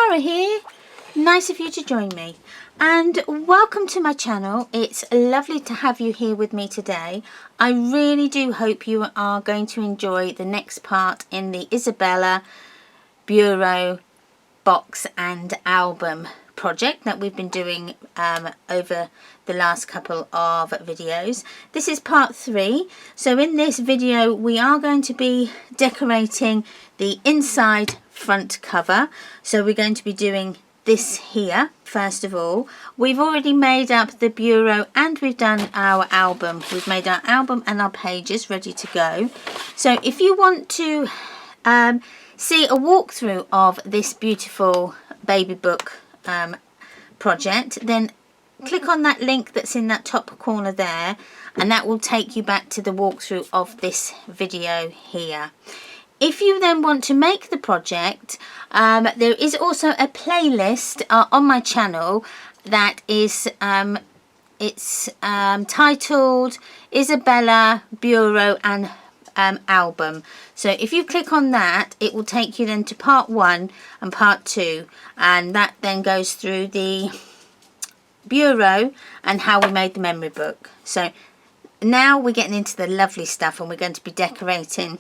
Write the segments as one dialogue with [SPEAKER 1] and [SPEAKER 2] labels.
[SPEAKER 1] Laura here. Nice of you to join me, and welcome to my channel. It's lovely to have you here with me today. I really do hope you are going to enjoy the next part in the Isabella Bureau box and album project that we've been doing over the last couple of videos. This is part 3. So in this video we are going to be decorating the inside front cover. So we're going to be doing this here. First of all, we've already made up the bureau and we've done our album. We've made our album and our pages ready to go. So if you want to see a walkthrough of this beautiful baby book project, then click on that link that's in that top corner there, and that will take you back to the walkthrough of this video here. If you then want to make the project, there is also a playlist on my channel that is titled Isabella Bureau and album. So if you click on that, it will take you then to part 1 and part 2, and that then goes through the bureau and how we made the memory book. So now we're getting into the lovely stuff, and we're going to be decorating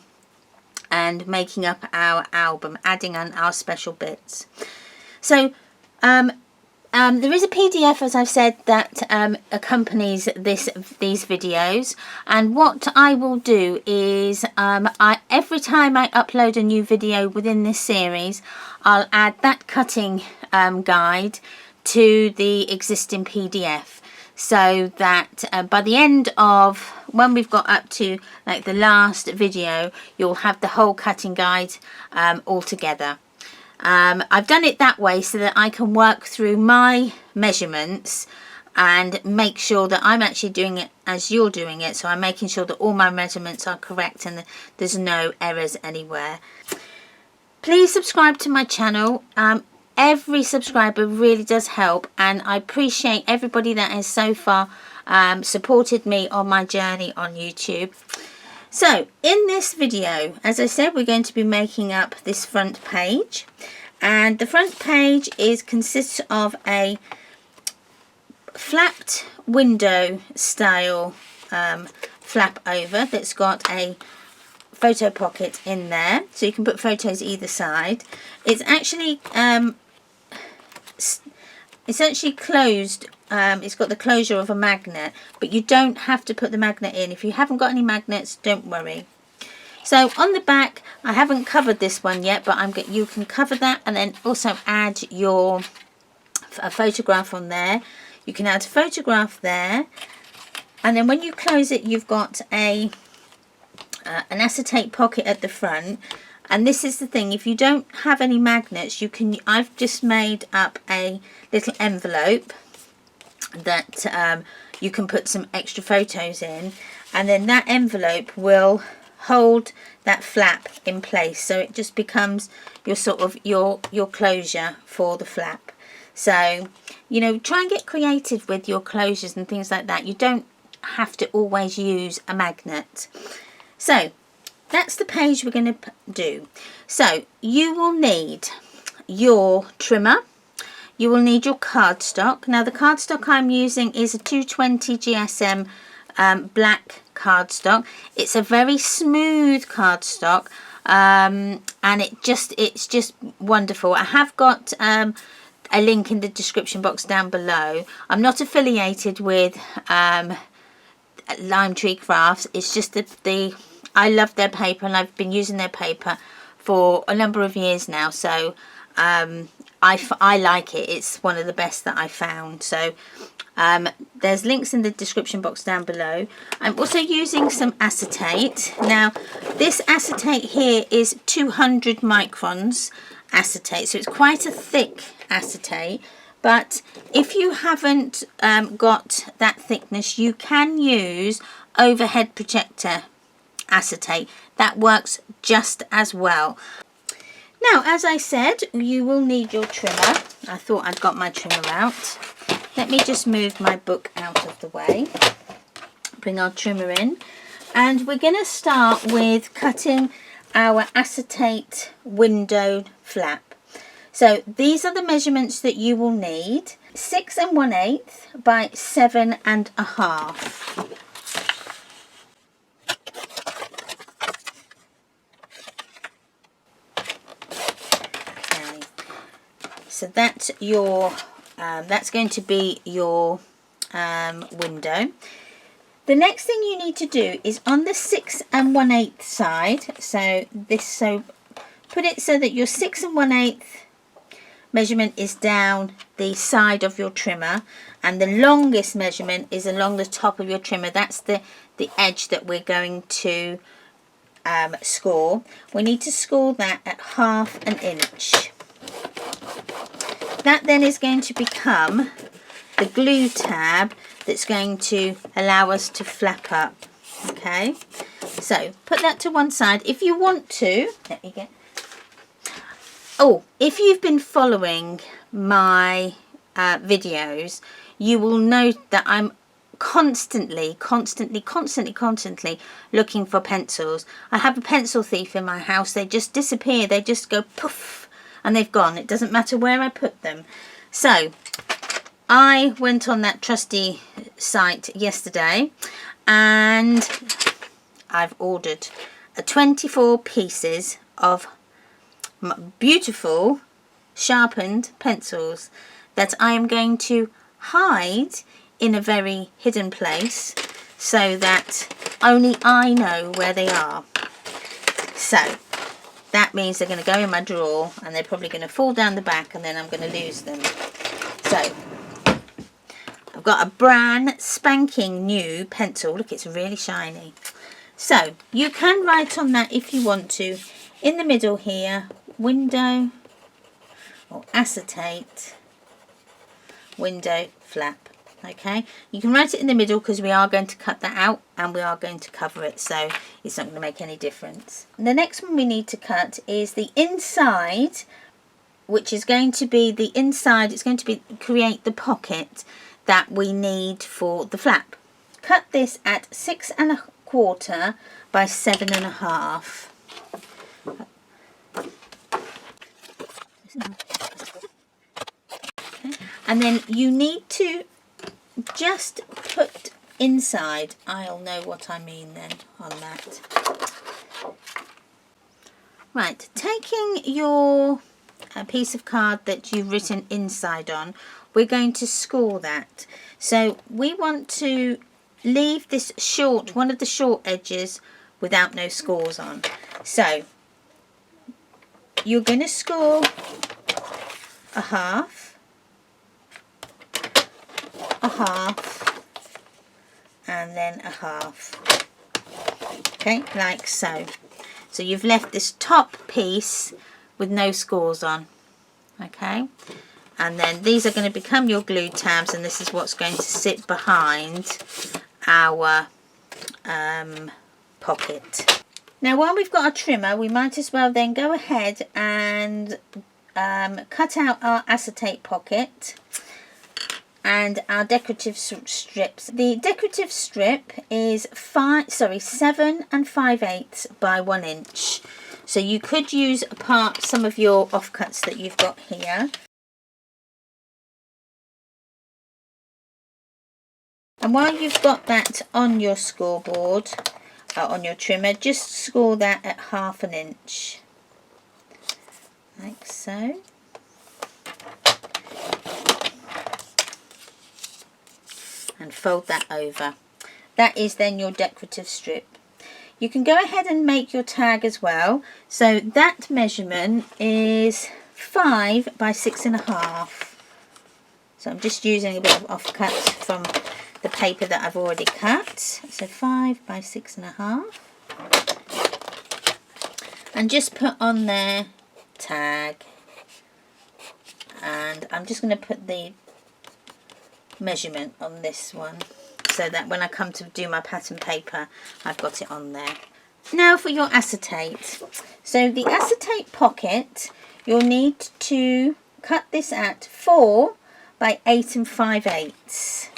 [SPEAKER 1] and making up our album, adding on our special bits. So there is a PDF, as I've said, that accompanies these videos, and what I will do is every time I upload a new video within this series, I'll add that cutting guide to the existing PDF, so that by the end of when we've got up to like the last video, you'll have the whole cutting guide all together. I've done it that way so that I can work through my measurements and make sure that I'm actually doing it as you're doing it. So I'm making sure that all my measurements are correct and there's no errors anywhere. Please subscribe to my channel. Every subscriber really does help, and I appreciate everybody that has so far supported me on my journey on YouTube. So in this video, as I said, we're going to be making up this front page, and the front page consists of a flapped window style flap over that's got a photo pocket in there, so you can put photos either side. It's actually closed. It's got the closure of a magnet, but you don't have to put the magnet in. If you haven't got any magnets, don't worry. So on the back, I haven't covered this one yet, but you can cover that and then also add a photograph on there. You can add a photograph there, and then when you close it, you've got an acetate pocket at the front. And this is the thing, if you don't have any magnets, I've just made up a little envelope that you can put some extra photos in, and then that envelope will hold that flap in place, so it just becomes your sort of your closure for the flap. So, you know, try and get creative with your closures and things like that. You don't have to always use a magnet. So that's the page we're going to do. So you will need your trimmer, you will need your cardstock. Now the cardstock I'm using is a 220 GSM black cardstock. It's a very smooth cardstock, and it's just wonderful. I have got a link in the description box down below. I'm not affiliated with Limetree Crafts. It's just that I love their paper, and I've been using their paper for a number of years now, so I like it. It's one of the best that I found. So there's links in the description box down below. I'm also using some acetate. Now this acetate here is 200 microns acetate, so it's quite a thick acetate, but if you haven't got that thickness, you can use overhead projector acetate. That works just as well. Now, as I said, you will need your trimmer. I thought I'd got my trimmer out. Let me just move my book out of the way. Bring our trimmer in, and we're going to start with cutting our acetate window flap. So these are the measurements that you will need. 6 1/8 by 7 1/2. Okay. So that's your that's going to be your window. The next thing you need to do is on the 6 1/8 side. So put it so that your 6 1/8 measurement is down the side of your trimmer, and the longest measurement is along the top of your trimmer. That's the edge that we're going to score. We need to score that at 1/2 inch. That then is going to become the glue tab that's going to allow us to flap up. Okay, so put that to one side. If you want to, let me get. Oh, if you've been following my videos, you will note that I'm constantly looking for pencils. I have a pencil thief in my house. They just disappear. They just go poof and they've gone. It doesn't matter where I put them. So I went on that trusty site yesterday and I've ordered 24 pieces of beautiful sharpened pencils that I am going to hide in a very hidden place so that only I know where they are. So that means they're going to go in my drawer and they're probably going to fall down the back and then I'm going to lose them. So I've got a brand spanking new pencil. Look, it's really shiny. So you can write on that if you want to. In the middle here, window or acetate, window flap. Okay, you can write it in the middle because we are going to cut that out and we are going to cover it, so it's not going to make any difference. The next one we need to cut is the inside, which is going to be the inside. It's going to be create the pocket that we need for the flap. Cut this at 6 1/4 by 7 1/2. Okay. And then you need to just put inside. I'll know what I mean then on that. Right, taking your piece of card that you've written inside on, we're going to score that. So we want to leave this short, one of the short edges without no scores on. So you're going to score 1/2, 1/2, and then 1/2. Okay, like so. So you've left this top piece with no scores on. Okay, and then these are going to become your glue tabs, and this is what's going to sit behind our pocket. Now while we've got our trimmer, we might as well then go ahead and cut out our acetate pocket and our decorative strips. The decorative strip is 7 5/8 by 1 inch. So you could use apart some of your offcuts that you've got here. And while you've got that on your scoreboard, on your trimmer, just score that at 1/2 inch, like so. And fold that over. That is then your decorative strip. You can go ahead and make your tag as well. So that measurement is 5 by 6 1/2. So I'm just using a bit of offcut from the paper that I've already cut. So 5 by 6 1/2. And just put on there tag. And I'm just going to put the measurement on this one so that when I come to do my pattern paper I've got it on there. Now for your acetate. So the acetate pocket, you'll need to cut this at 4 by 8 5/8.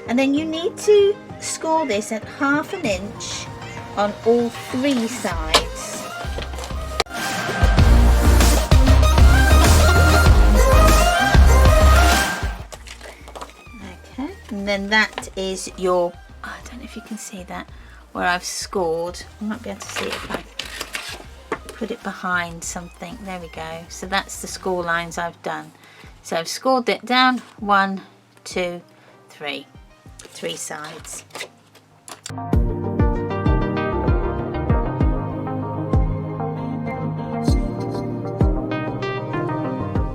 [SPEAKER 1] And then you need to score this at 1/2 inch on all 3 sides. Okay, and then that is your, I don't know if you can see that, where I've scored. I might be able to see it if I put it behind something. There we go. So that's the score lines I've done. So I've scored it down 1, 2, 3. 3 sides.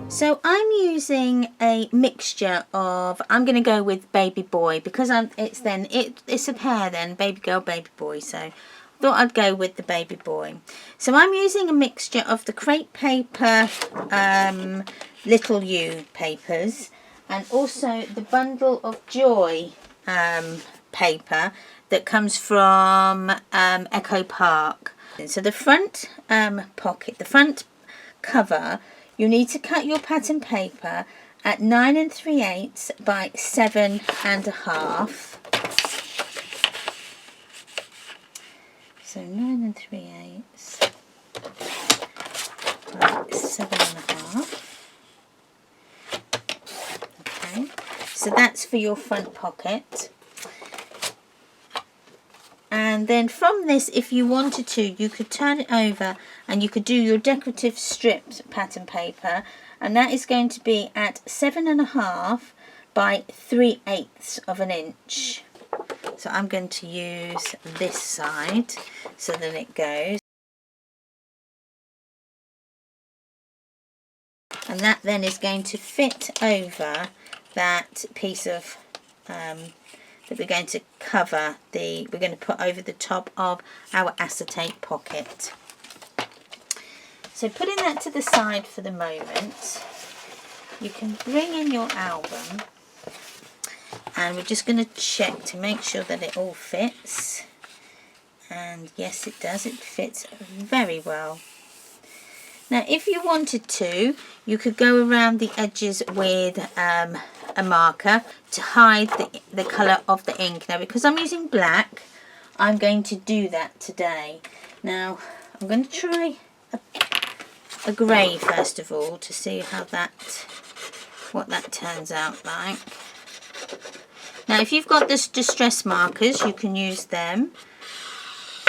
[SPEAKER 1] So I'm using a mixture of, I'm going to go with baby boy because it's a pair then, baby girl, baby boy. So I thought I'd go with the baby boy. So I'm using a mixture of the crepe paper, little U papers, and also the bundle of joy paper that comes from Echo Park. So the front pocket, the front cover, you need to cut your pattern paper at 9 3/8 by 7 1/2. So 9 3/8 by 7 1/2. Okay, so that's for your front pocket. And then from this, if you wanted to, you could turn it over and you could do your decorative stripped pattern paper, and that is going to be at 7 1/2 by 3/8 of an inch. So I'm going to use this side so that it goes. And that then is going to fit over that piece of that we're going to cover we're going to put over the top of our acetate pocket. So putting that to the side for the moment, you can bring in your album and we're just going to check to make sure that it all fits. And yes, it does, it fits very well. Now if you wanted to, you could go around the edges with a marker to hide the colour of the ink. Now because I'm using black, I'm going to do that today. Now I'm going to try a grey first of all to see what that turns out like. Now if you've got this distress markers, you can use them.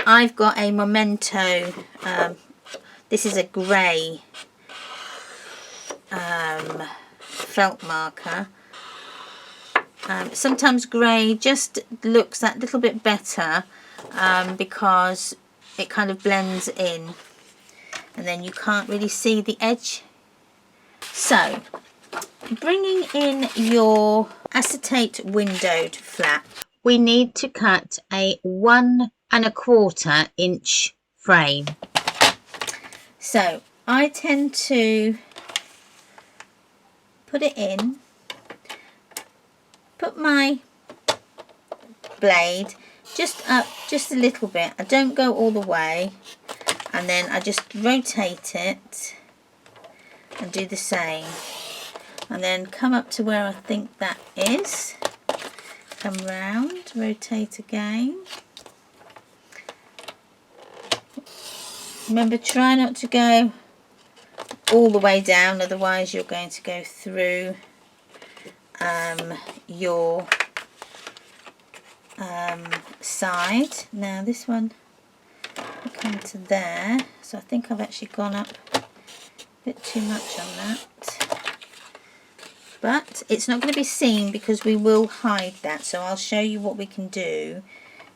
[SPEAKER 1] I've got a Memento, this is a grey felt marker. Sometimes grey just looks that little bit better because it kind of blends in and then you can't really see the edge. So bringing in your acetate windowed flap, we need to cut a 1 1/4 inch frame. So I tend to put it in, put my blade just up just a little bit. I don't go all the way, and then I just rotate it and do the same, and then come up to where I think that is, come round, rotate again. Remember, try not to go all the way down, otherwise you're going to go through your side. Now this one will come to there, so I think I've actually gone up a bit too much on that, but it's not going to be seen because we will hide that. So I'll show you what we can do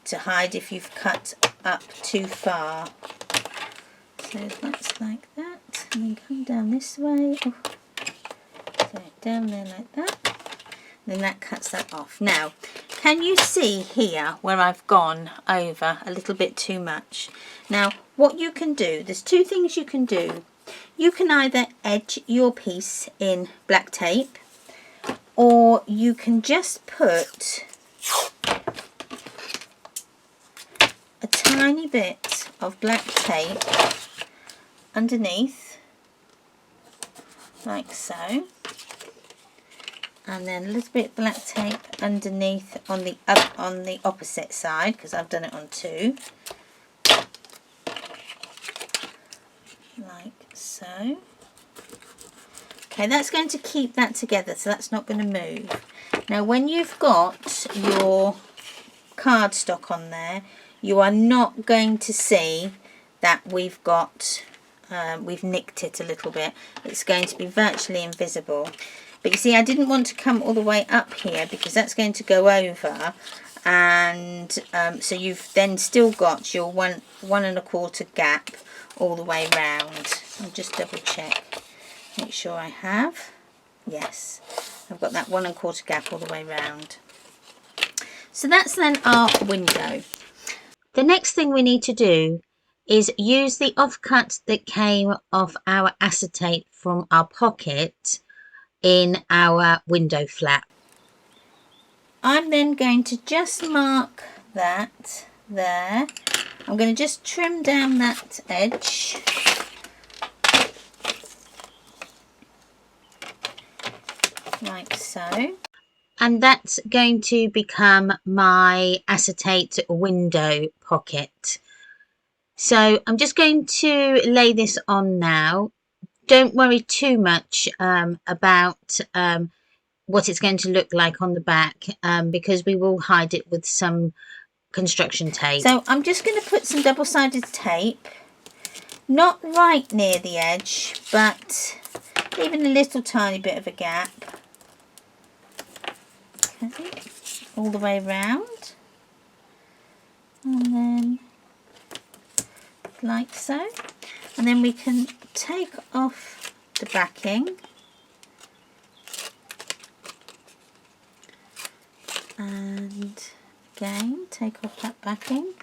[SPEAKER 1] to hide if you've cut up too far. So that's like that, and then come down this way. Oh. So down there like that, and then that cuts that off. Now can you see here where I've gone over a little bit too much? Now what you can do, there's 2 things you can do. You can either edge your piece in black tape, or you can just put a tiny bit of black tape underneath, like so, and then a little bit of black tape underneath on the opposite side, because I've done it on 2, so. Okay, that's going to keep that together, so that's not going to move. Now when you've got your cardstock on there, you are not going to see that we've nicked it a little bit. It's going to be virtually invisible. But you see, I didn't want to come all the way up here because that's going to go over, and so you've then still got your 1 1/4 gap all the way round. I'll just double check, make sure I have. Yes, I've got that 1 1/4 gap all the way round. So that's then our window. The next thing we need to do is use the offcut that came off our acetate from our pocket in our window flap. I'm then going to just mark that there. I'm going to just trim down that edge. Like so. And that's going to become my acetate window pocket. So I'm just going to lay this on now. Don't worry too much about what it's going to look like on the back, because we will hide it with some construction tape. So I'm just going to put some double-sided tape, not right near the edge, but even a little tiny bit of a gap. Okay, all the way round, and then like so, and then we can take off the backing and again take off that backing.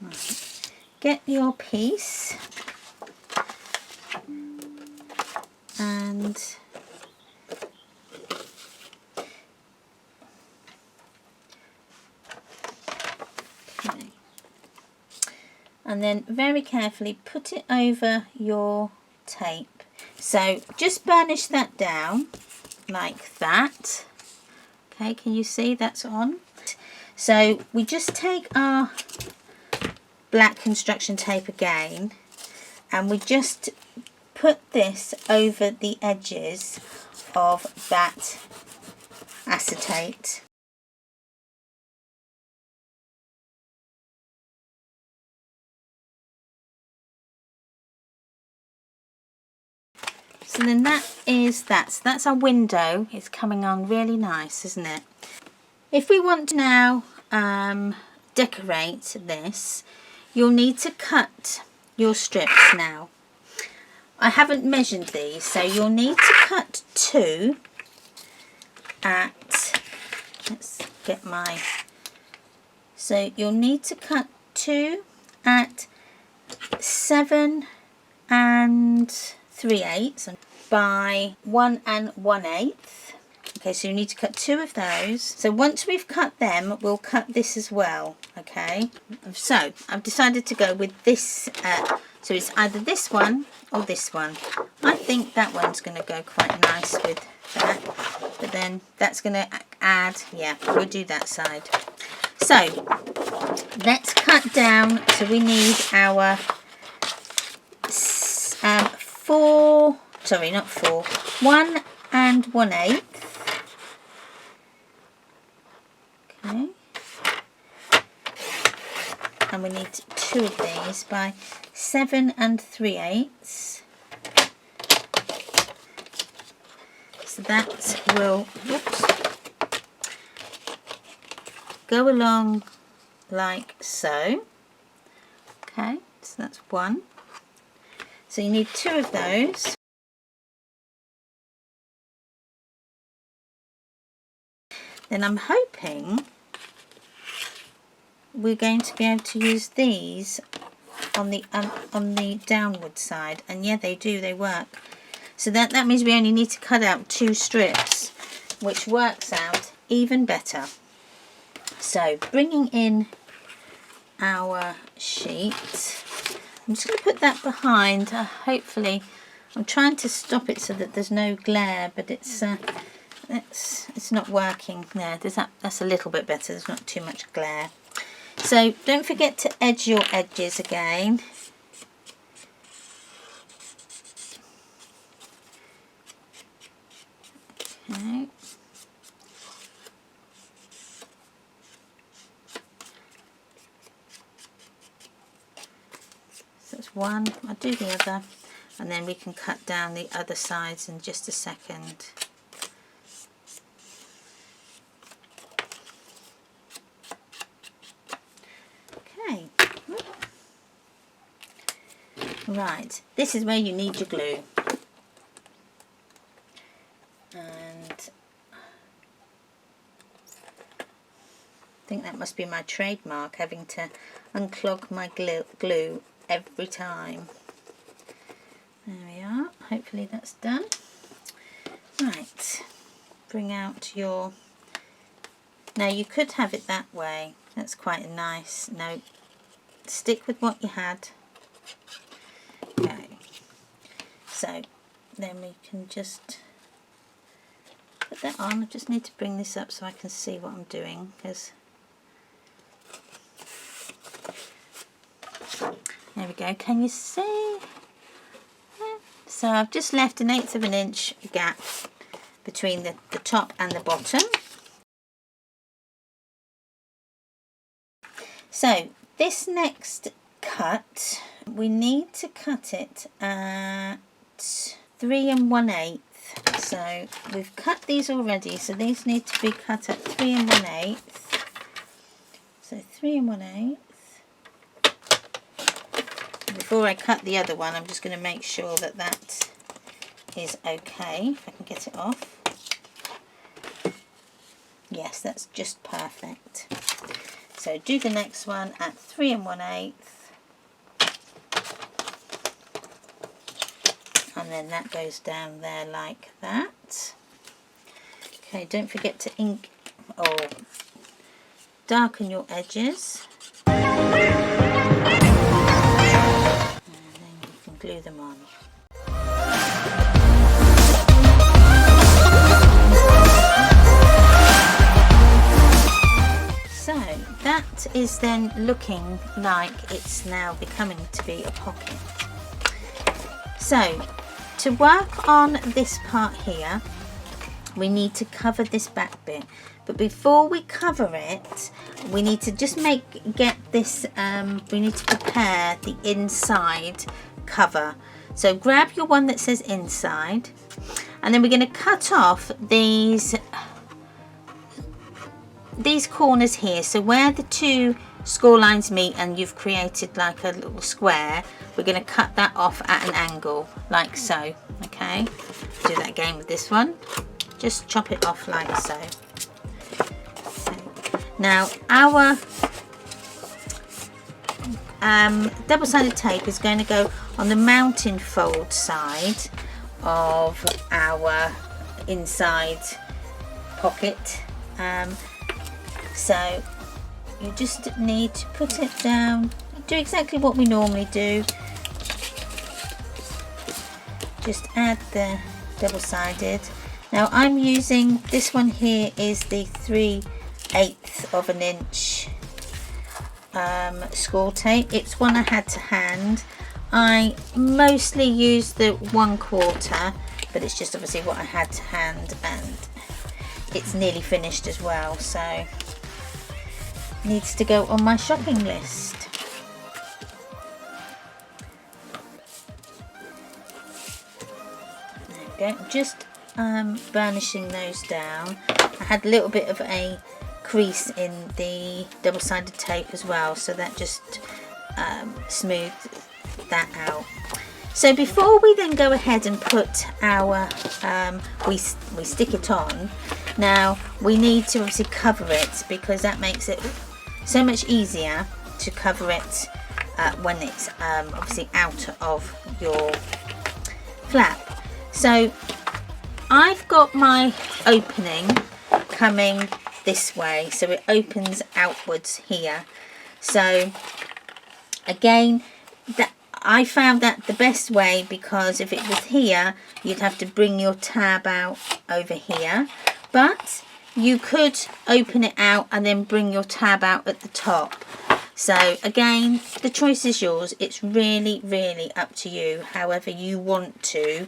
[SPEAKER 1] Right. Get your piece and and then very carefully put it over your tape. So just burnish that down like that. Okay, can you see that's on? So we just take our black construction tape again and we just put this over the edges of that acetate. So then that's our window. It's coming on really nice, isn't it? If we want to now decorate this, you'll need to cut your strips now. I haven't measured these, so you'll need to cut 2 at, let's get my, so you'll need to cut 2 at 7 3/8 by 1 1/8. Okay, so you need to cut 2 of those. So once we've cut them, we'll cut this as well. Okay, so I've decided to go with this. So it's either this one or this one. I think that one's going to go quite nice with that. But then that's going to add, yeah, we'll do that side. So let's cut down. So we need our 1 1/8. Okay. And we need 2 of these by 7 3/8. So that will, oops, go along like so. Okay, so that's 1. So you need 2 of those. Then I'm hoping we're going to be able to use these on the downward side, and yeah, they do, they work. So that means we only need to cut out 2 strips, which works out even better. So bringing in our sheet, I'm just going to put that behind. Hopefully, I'm trying to stop it so that there's no glare, but it's not working there. That's a little bit better. There's not too much glare. So don't forget to edge your edges again. Okay. So that's one. I'll do the other, and then we can cut down the other sides in just a second. Okay. Right, this is where you need your glue. And I think that must be my trademark, having to unclog my glue every time. There we are, hopefully that's done. Right, bring out your, now you could have it that way, that's quite nice. No, stick with what you had. Okay, so then we can just put that on. I just need to bring this up so I can see what I'm doing, because there we go, can you see? So I've just left 1/8 of an inch gap between the top and the bottom. So this next cut, we need to cut it at 3 1/8. So we've cut these already, so these need to be cut at 3 1/8. So 3 1/8. Before I cut the other one, I'm just going to make sure that that is okay, if I can get it off. Yes, that's just perfect. So do the next one at 3 1/8. And then that goes down there like that. Okay, don't forget to ink or darken your edges. Glue them on. So that is then looking like it's now becoming to be a pocket. So to work on this part here, we need to cover this back bit, but before we cover it, we need to just get this, we need to prepare the inside cover. So grab your one that says inside, and then we're going to cut off these corners here. So where the two score lines meet and you've created like a little square, we're going to cut that off at an angle like so. Okay, do that again with this one. Just chop it off like so. Now our double-sided tape is going to go on the mounting fold side of our inside pocket. So you just need to put it down, do exactly what we normally do. Just add the double-sided. Now I'm using, this one here is the 3/8 of an inch score tape. It's one I had to hand. I mostly use the 1/4, but it's just obviously what I had to hand, and it's nearly finished as well, so needs to go on my shopping list. There we go, just burnishing those down. I had a little bit of a crease in the double-sided tape as well, so that just smoothed that out. So before we then go ahead and put our we stick it on, now we need to obviously cover it, because that makes it so much easier to cover it when it's obviously out of your flap. So I've got my opening coming this way, so it opens outwards here. So again, that I found that the best way, because if it was here, you'd have to bring your tab out over here, but you could open it out and then bring your tab out at the top. So again, the choice is yours. It's really up to you, however you want to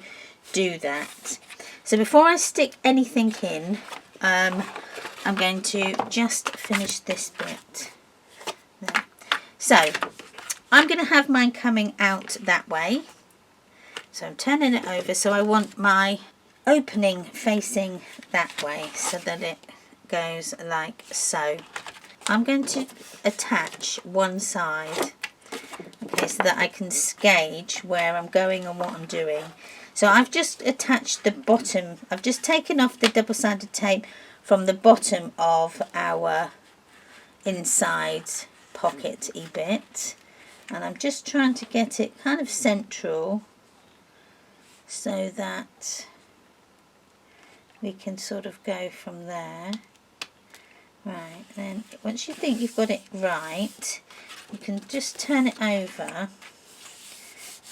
[SPEAKER 1] do that. So before I stick anything in, I'm going to just finish this bit there. So I'm going to have mine coming out that way. So I'm turning it over, so I want my opening facing that way so that it goes like so. I'm going to attach one side, okay, so that I can gauge where I'm going and what I'm doing. So I've just attached the bottom, I've just taken off the double-sided tape from the bottom of our inside pocket-y bit, and I'm just trying to get it kind of central so that we can sort of go from there. Right, then once you think you've got it right, you can just turn it over,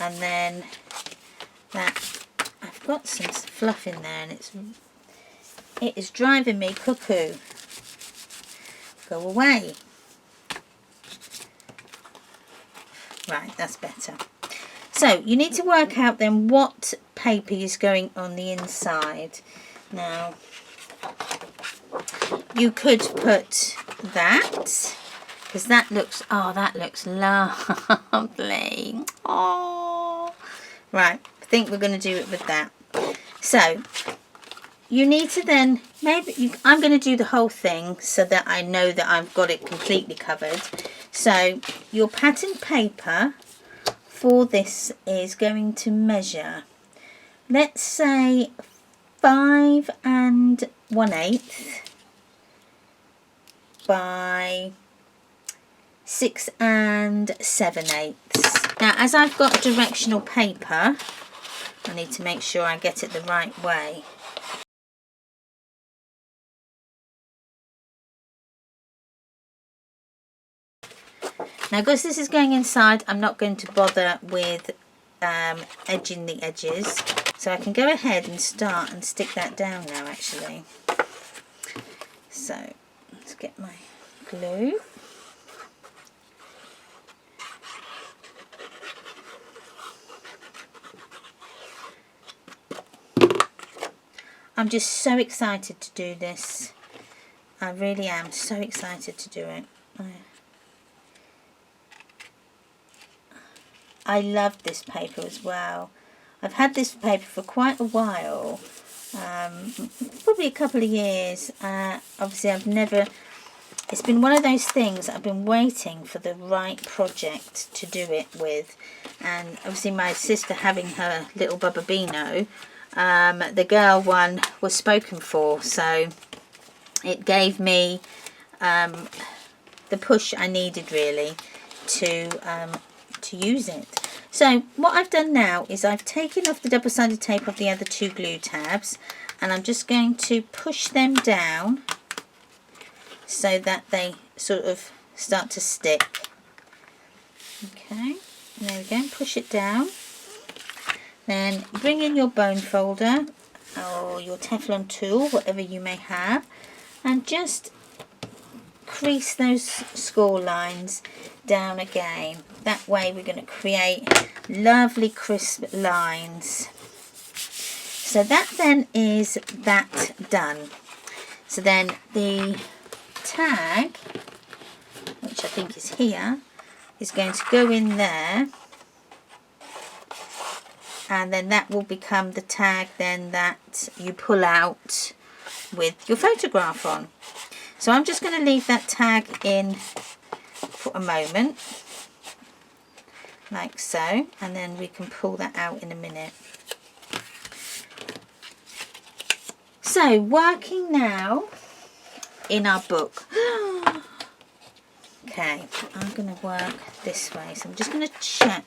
[SPEAKER 1] and then that, I've got some fluff in there and it is driving me cuckoo. Go away. Right, that's better. So you need to work out then what paper is going on the inside. Now you could put that, because that looks, oh, that looks lovely. Oh, right, I think we're going to do it with that. So you need to then, I'm going to do the whole thing so that I know that I've got it completely covered. So your pattern paper for this is going to measure, let's say 5 1/8 by 6 7/8. Now, as I've got directional paper, I need to make sure I get it the right way. Now, because this is going inside, I'm not going to bother with edging the edges. So I can go ahead and start and stick that down now, actually. So let's get my glue. I'm just so excited to do this. I really am so excited to do it. I love this paper as well. I've had this paper for quite a while, probably a couple of years. Obviously it's been one of those things I've been waiting for the right project to do it with, and obviously my sister having her little Bubba-Bino, the girl one was spoken for, so it gave me the push I needed really to use it. So what I've done now is I've taken off the double-sided tape of the other 2 glue tabs, and I'm just going to push them down so that they sort of start to stick. Okay, there we go, push it down. Then bring in your bone folder or your Teflon tool, whatever you may have, and just crease those score lines down again. That way we're going to create lovely crisp lines. So that then is that done. So then the tag, which I think is here, is going to go in there, and then that will become the tag then that you pull out with your photograph on. So I'm just going to leave that tag in for a moment, like so, and then we can pull that out in a minute. So working now in our book. Okay, I'm going to work this way, so I'm just going to check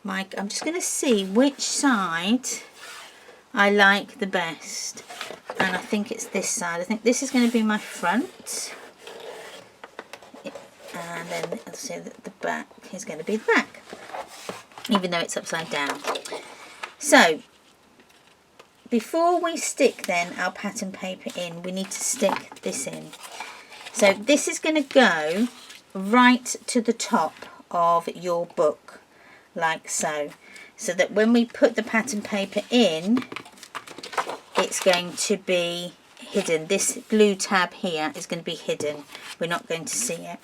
[SPEAKER 1] I'm just going to see which side I like the best, and I think it's this side. I think this is going to be my front, and then I'll say that the back is going to be the back, even though it's upside down. So before we stick then our pattern paper in, we need to stick this in. So this is going to go right to the top of your book, like so, so that when we put the pattern paper in, it's going to be hidden. This glue tab here is going to be hidden. We're not going to see it.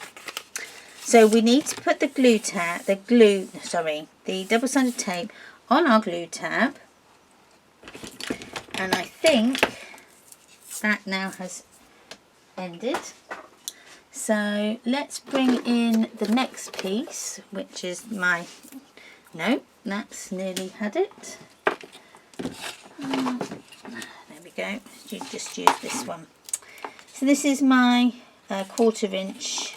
[SPEAKER 1] So we need to put the double-sided tape on our glue tab. And I think that now has ended. So let's bring in the next piece, which is my, no, that's nearly had it. There we go, you just use this one. So this is my 1/4 inch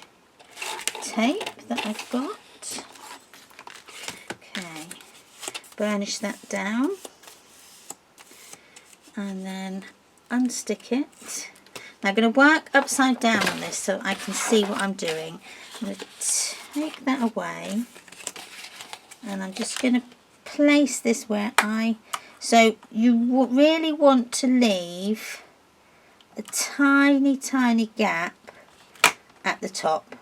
[SPEAKER 1] tape that I've got. Okay, burnish that down and then unstick it. Now I'm going to work upside down on this so I can see what I'm doing. I'm going to take that away and I'm just going to place this where so you really want to leave a tiny gap at the top.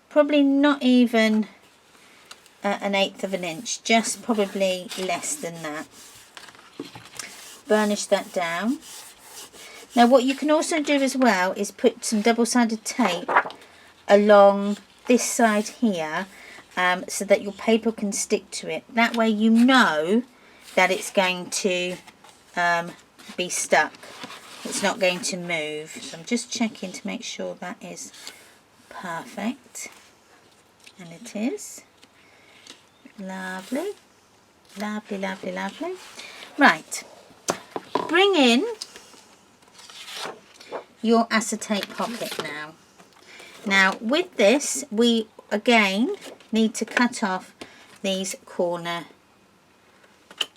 [SPEAKER 1] Probably not even 1/8 of an inch, just probably less than that. Burnish that down. Now what you can also do as well is put some double-sided tape along this side here so that your paper can stick to it. That way you know that it's going to be stuck. It's not going to move. So I'm just checking to make sure that is perfect. And it is. Lovely. Lovely, lovely, lovely. Right. Bring in your acetate pocket now. Now with this we again need to cut off these corner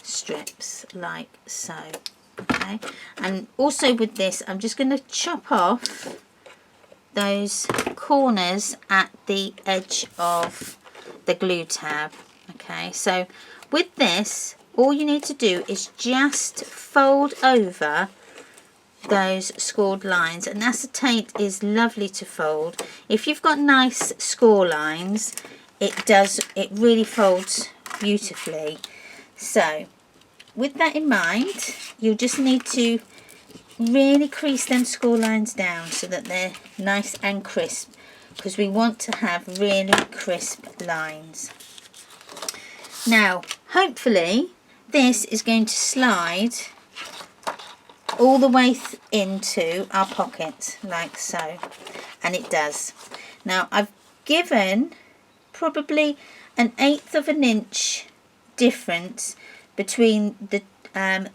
[SPEAKER 1] strips like so. Okay, and also with this I'm just going to chop off those corners at the edge of the glue tab. Okay, so with this all you need to do is just fold over those scored lines, and acetate is lovely to fold. If you've got nice score lines, it really folds beautifully. So with that in mind, you'll just need to really crease them score lines down so that they're nice and crisp, because we want to have really crisp lines. Now hopefully this is going to slide all the way into our pocket like so, and it does. Now I've given probably 1/8 of an inch difference between the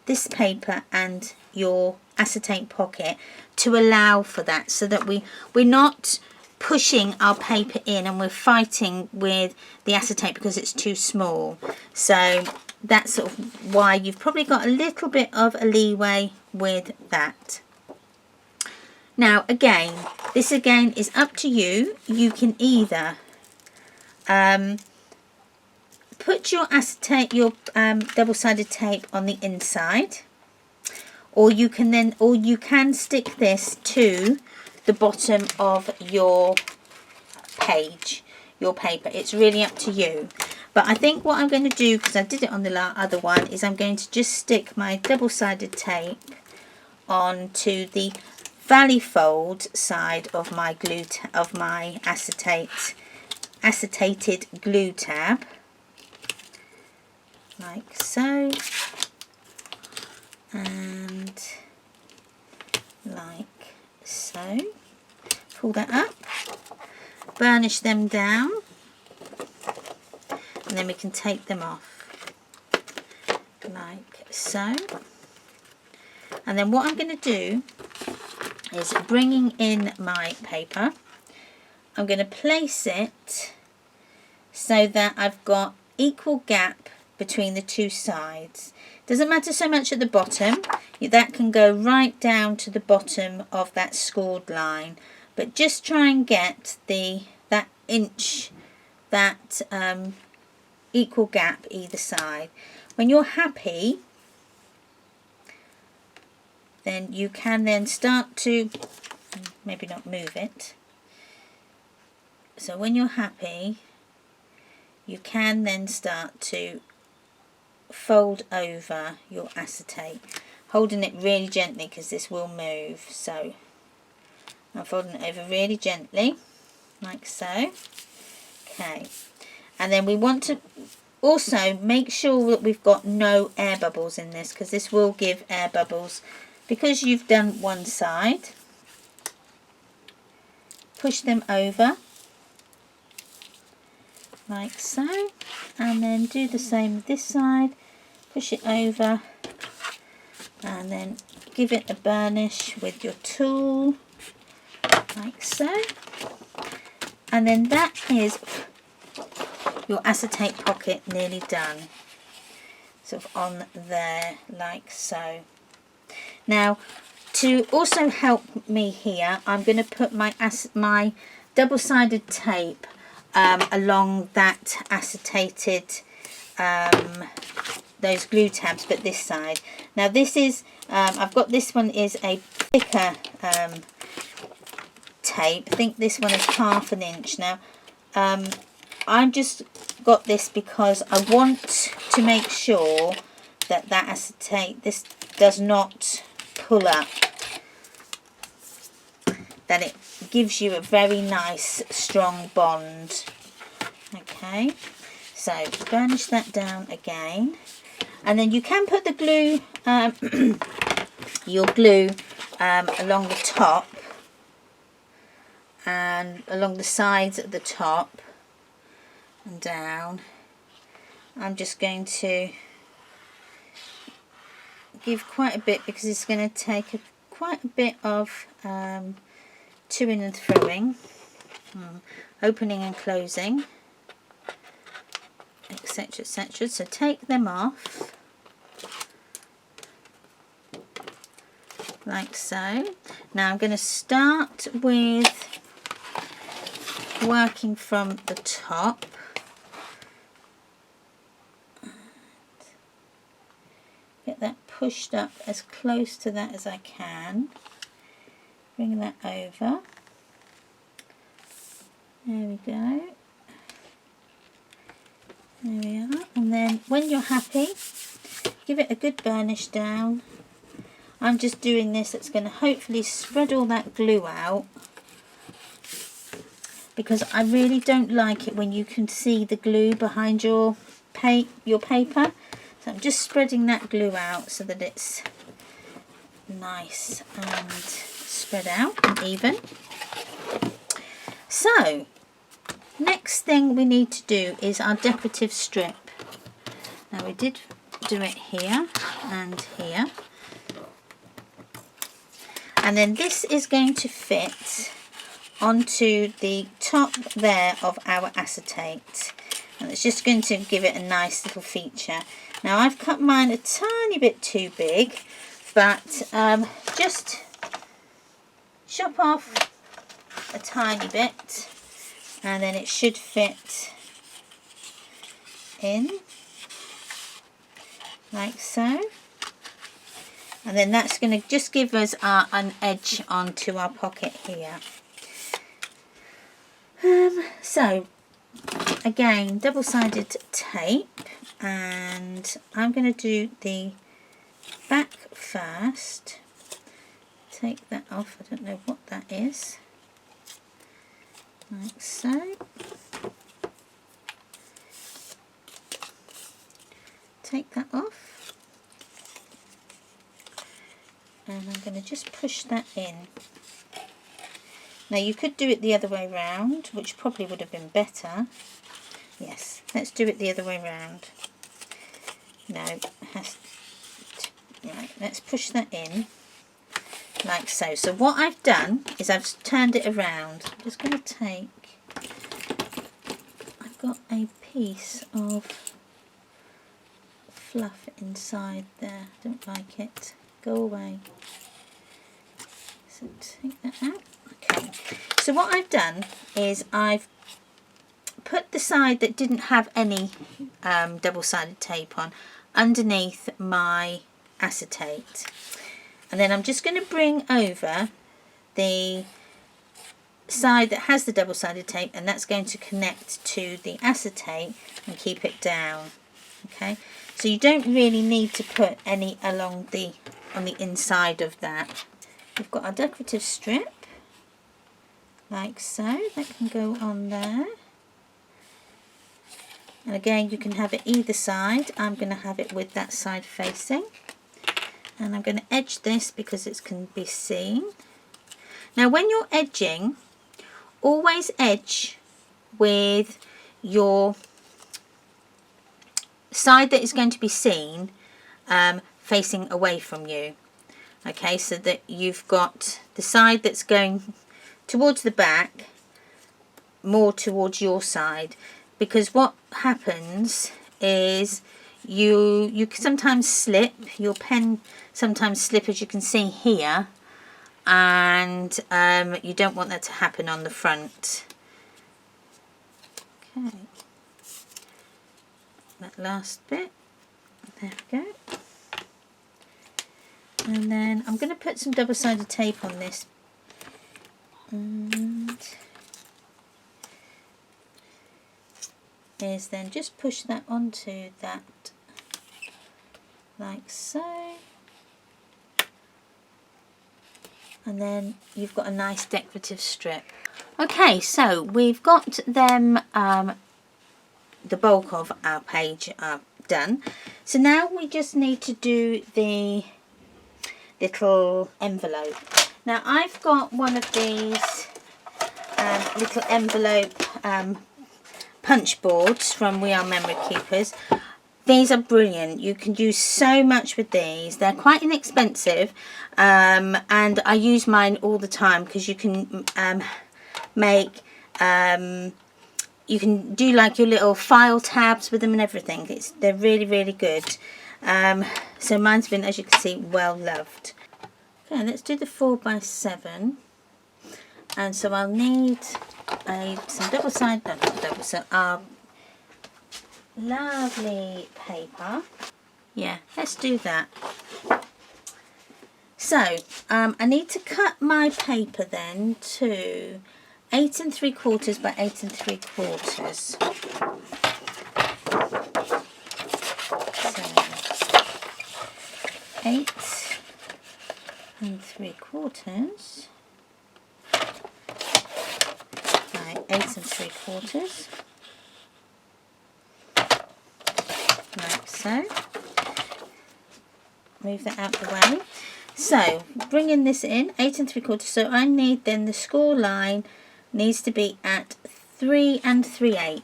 [SPEAKER 1] this paper and your acetate pocket to allow for that, so that we're not pushing our paper in and we're fighting with the acetate because it's too small. So that's sort of why you've probably got a little bit of a leeway with that. Now again, this again is up to you. You can either put your acetate, your double-sided tape on the inside, or you can stick this to the bottom of your page, your paper. It's really up to you. But I think what I'm going to do, because I did it on the other one, is I'm going to just stick my double-sided tape onto the valley fold side of my acetated glue tab, like so, and like so. Pull that up, burnish them down, and then we can take them off like so. And then what I'm going to do is, bringing in my paper, I'm going to place it so that I've got equal gap between the two sides. Doesn't matter so much at the bottom, that can go right down to the bottom of that scored line, but just try and get that inch, that equal gap either side. When you're happy, then you can then start to, maybe not move it, so when you're happy you can then start to fold over your acetate. holding it really gently because this will move. So I'm folding it over really gently, like so. Okay, and then we want to also make sure that we've got no air bubbles in this, because this will give air bubbles. Because you've done one side, push them over like so, and then do the same with this side, push it over, and then give it a burnish with your tool like so, and then that is your acetate pocket nearly done, sort of on there like so. Now, to also help me here, I'm going to put my double-sided tape along that acetated, those glue tabs, but this side. Now this is, I've got this one is a thicker tape. I think this one is 1/2 inch. Now, I've just got this because I want to make sure that that acetate, this does not pull up, that it gives you a very nice strong bond. Okay, so burnish that down again, and then you can put the glue, your glue, along the top and along the sides at the top and down. I'm just going to give quite a bit because it's going to take quite a bit of to-ing and throwing, opening and closing, etc, etc. So take them off like so. Now I'm going to start with working from the top. Get that pushed up as close to that as I can. Bring that over. There we go. There we are. And then when you're happy, give it a good burnish down. I'm just doing this, it's going to hopefully spread all that glue out, because I really don't like it when you can see the glue behind your paper. So I'm just spreading that glue out so that it's nice and spread out and even. So next thing we need to do is our decorative strip. Now we did do it here and here, and then this is going to fit onto the top there of our acetate, and it's just going to give it a nice little feature. Now I've cut mine a tiny bit too big, but just chop off a tiny bit and then it should fit in like so, and then that's going to just give us an edge onto our pocket here. So again, double-sided tape, and I'm going to do the back first. Take that off, I don't know what that is, like so. Take that off, and I'm going to just push that in. Now you could do it the other way round, which probably would have been better. Yes, let's do it the other way round. No, it has to, right, let's push that in like so. So what I've done is I've turned it around. I'm just going to take, I've got a piece of fluff inside there. I don't like it. Go away. So take that out. Okay. So what I've done is I've put the side that didn't have any double-sided tape on underneath my acetate, and then I'm just going to bring over the side that has the double-sided tape, and that's going to connect to the acetate and keep it down. Okay, so you don't really need to put any along the on the inside of that. We've got our decorative strip, like so, that can go on there. And again, you can have it either side. I'm going to have it with that side facing. And I'm going to edge this because it can be seen. Now when you're edging, always edge with your side that is going to be seen facing away from you. Okay, so that you've got the side that's going towards the back more towards your side, because what happens is you sometimes slip, your pen sometimes slip, as you can see here, and you don't want that to happen on the front. Okay, that last bit, there we go. And then I'm going to put some double-sided tape on this, and is then just push that onto that like so, and then you've got a nice decorative strip. Okay, so we've got them the bulk of our page done, so now we just need to do the little envelope. Now I've got one of these little envelope punch boards from We Are Memory Keepers. These are brilliant. You can do so much with these. They're quite inexpensive, and I use mine all the time because you can make you can do like your little file tabs with them and everything. They're really good. So mine's been, as you can see, well loved. Okay, let's do the 4x7. And so I'll need some our lovely paper. Yeah, let's do that. So I need to cut my paper then to 8 3/4 by 8 3/4. So 8 3/4 by 8 3/4, like so. Move that out the way. So bringing this in 8 3/4, so I need then the score line needs to be at 3 3/8.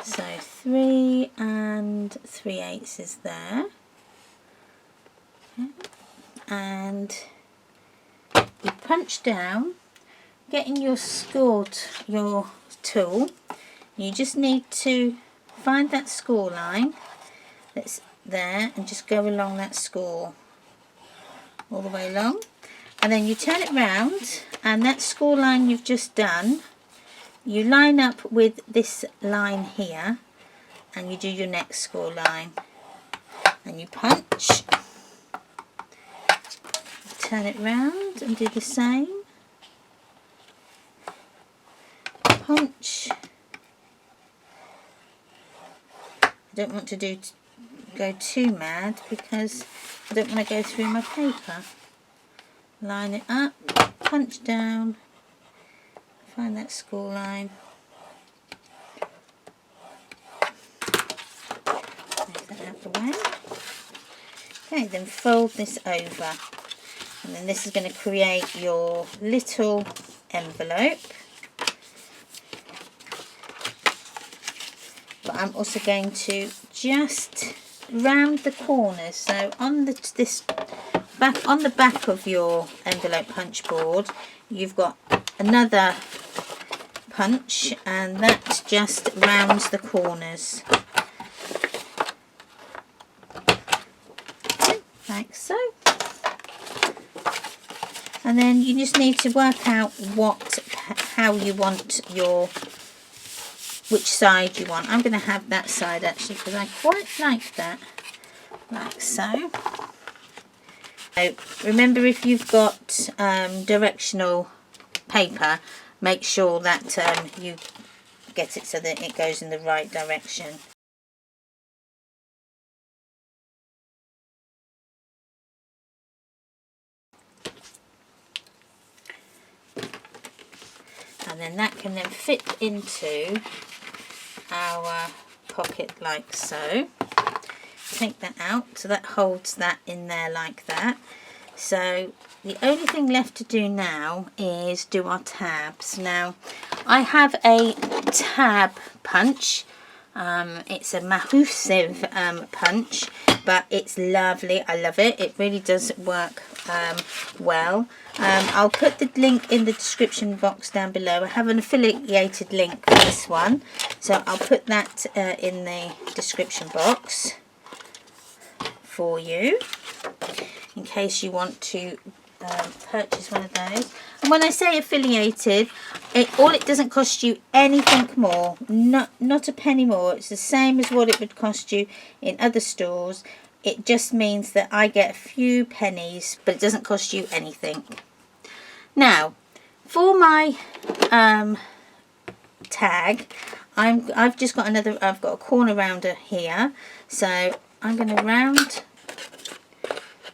[SPEAKER 1] So 3 3/8 is there. Okay. And you punch down, getting your your tool. You just need to find that score line that's there and just go along that score all the way along, and then you turn it round, and that score line you've just done, you line up with this line here, and you do your next score line, and you punch, turn it round and do the same, punch. I don't want to go too mad because I don't want to go through my paper. Line it up, punch down, find that score line. Move that out the way. Okay, then fold this over, and then this is going to create your little envelope. But I'm also going to just round the corners. So on the back of your envelope punch board, you've got another punch, and that just rounds the corners. Like so. And then you just need to work out how you want which side you want. I'm going to have that side actually because I quite like that. Like so. So remember, if you've got directional paper, make sure that you get it so that it goes in the right direction. and then that can then fit into our pocket like so. Take that out, so that holds that in there like that. So the only thing left to do now is do our tabs. Now I have a tab punch. It's a massive punch, but it's lovely. I love it. It really does work well. I'll put the link in the description box down below. I have an affiliated link for this one, so I'll put that in the description box for you in case you want to purchase one of those. And when I say affiliated, it doesn't cost you anything more, not a penny more. It's the same as what it would cost you in other stores. It just means that I get a few pennies, but it doesn't cost you anything. Now for my tag, I've just got I've got a corner rounder here, so I'm going to round.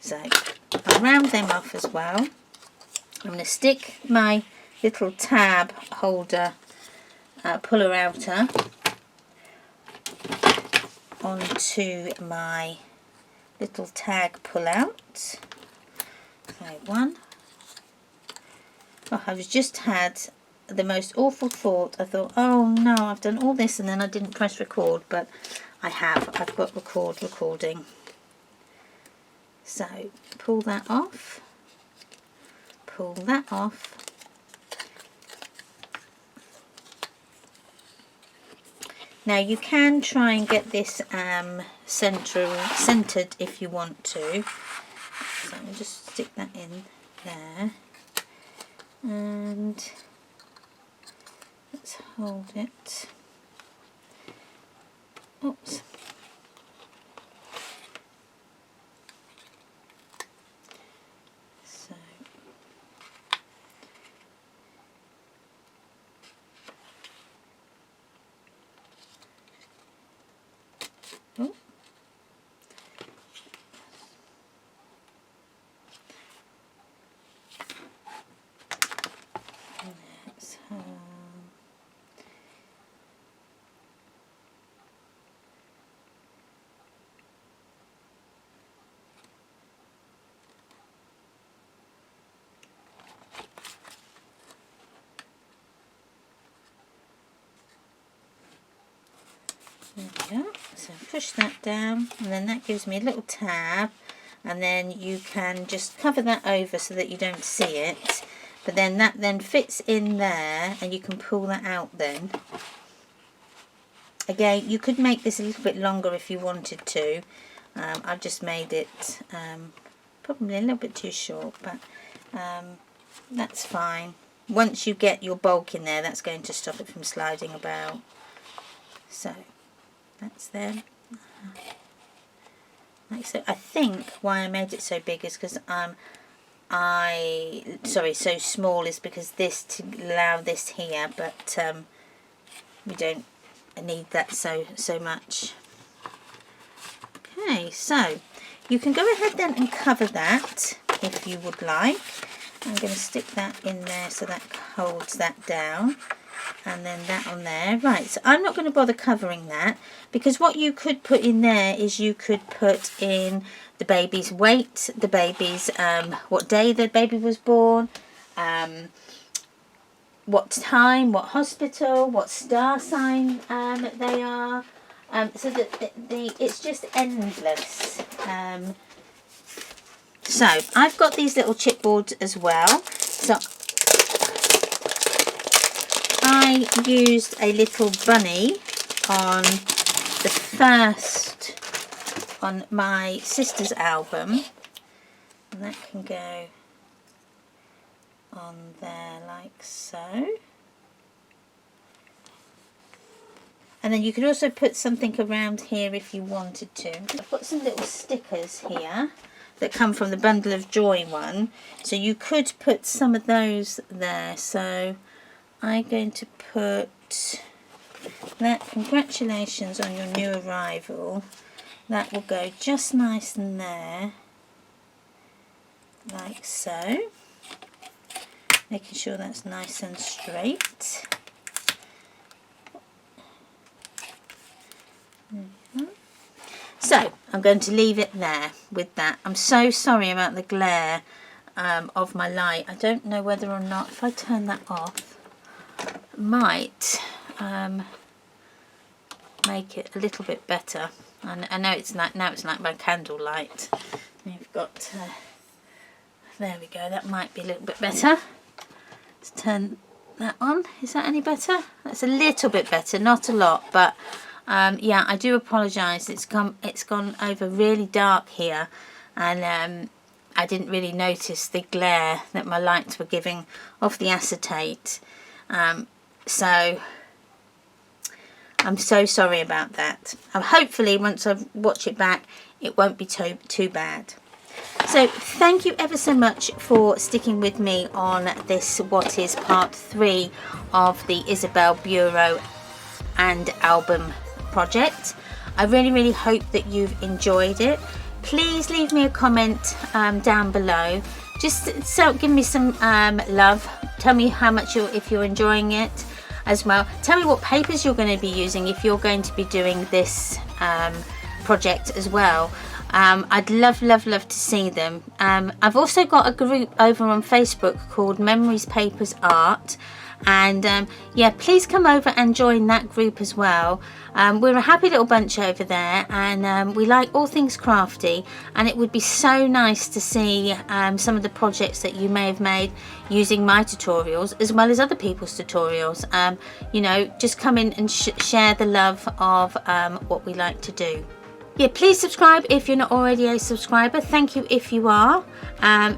[SPEAKER 1] So I'll round them off as well. I'm going to stick my little tab holder puller outer onto my little tag pull out. So one. Oh, I've just had the most awful thought. I thought, oh no, I've done all this and then I didn't press record, but I have. I've got recording. So pull that off, pull that off. Now you can try and get this centered if you want to. So I'll just stick that in there, and let's hold it. Oops. Oh. Let's there we go. So push that down, and then that gives me a little tab, and then you can just cover that over so that you don't see it, but then that then fits in there and you can pull that out then. Again, you could make this a little bit longer if you wanted to. I've just made it probably a little bit too short, but that's fine. Once you get your bulk in there, that's going to stop it from sliding about. So that's there. Like so. I think why I made it so big is because so small is because this to allow this here, but we don't need that so much. Okay, so you can go ahead then and cover that if you would like. I'm going to stick that in there so that holds that down, and then that on there. Right, so I'm not going to bother covering that, because what you could put in there is you could put in the baby's weight, the baby's what day the baby was born, what time, what hospital, what star sign they are, so that it's just endless. So I've got these little chipboards as well. So I used a little bunny on the first, on my sister's album, and that can go on there like so. And then you could also put something around here if you wanted to. I've got some little stickers here that come from the Bundle of Joy one, so you could put some of those there. So I'm going to put that, congratulations on your new arrival. That will go just nice in there, like so. making sure that's nice and straight. So I'm going to leave it there with that. I'm so sorry about the glare of my light. I don't know whether or not, if I turn that off, it might make it a little bit better. I know it's like, now it's like my candle light. You've got, there we go, that might be a little bit better. Let's turn that on. Is that any better? That's a little bit better, not a lot, but yeah, I do apologise. It's gone over really dark here, and I didn't really notice the glare that my lights were giving off the acetate. So I'm so sorry about that. Hopefully once I watch it back, it won't be too bad. So thank you ever so much for sticking with me on this, what is part 3 of the Isabel Bureau and album project. I really hope that you've enjoyed it. Please leave me a comment down below. Just so give me some love. Tell me how much if you're enjoying it as well. Tell me what papers you're going to be using if you're going to be doing this project as well. I'd love to see them. I've also got a group over on Facebook called Memories Papers Art, and yeah, please come over and join that group as well. We're a happy little bunch over there, and we like all things crafty, and it would be so nice to see some of the projects that you may have made using my tutorials as well as other people's tutorials. You know, just come in and share the love of what we like to do. Yeah, please subscribe if you're not already a subscriber. Thank you if you are.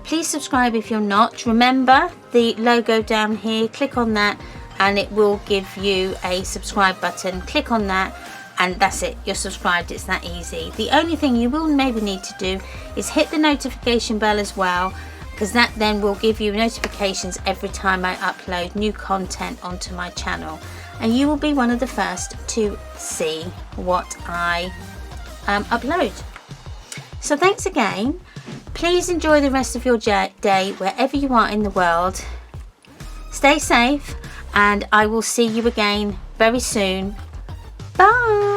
[SPEAKER 1] Please subscribe if you're not. Remember the logo down here, click on that and it will give you a subscribe button. Click on that and that's it, you're subscribed. It's that easy. The only thing you will maybe need to do is hit the notification bell as well, because that then will give you notifications every time I upload new content onto my channel, and you will be one of the first to see what I upload. So thanks again. Please enjoy the rest of your day wherever you are in the world. Stay safe and I will see you again very soon. Bye.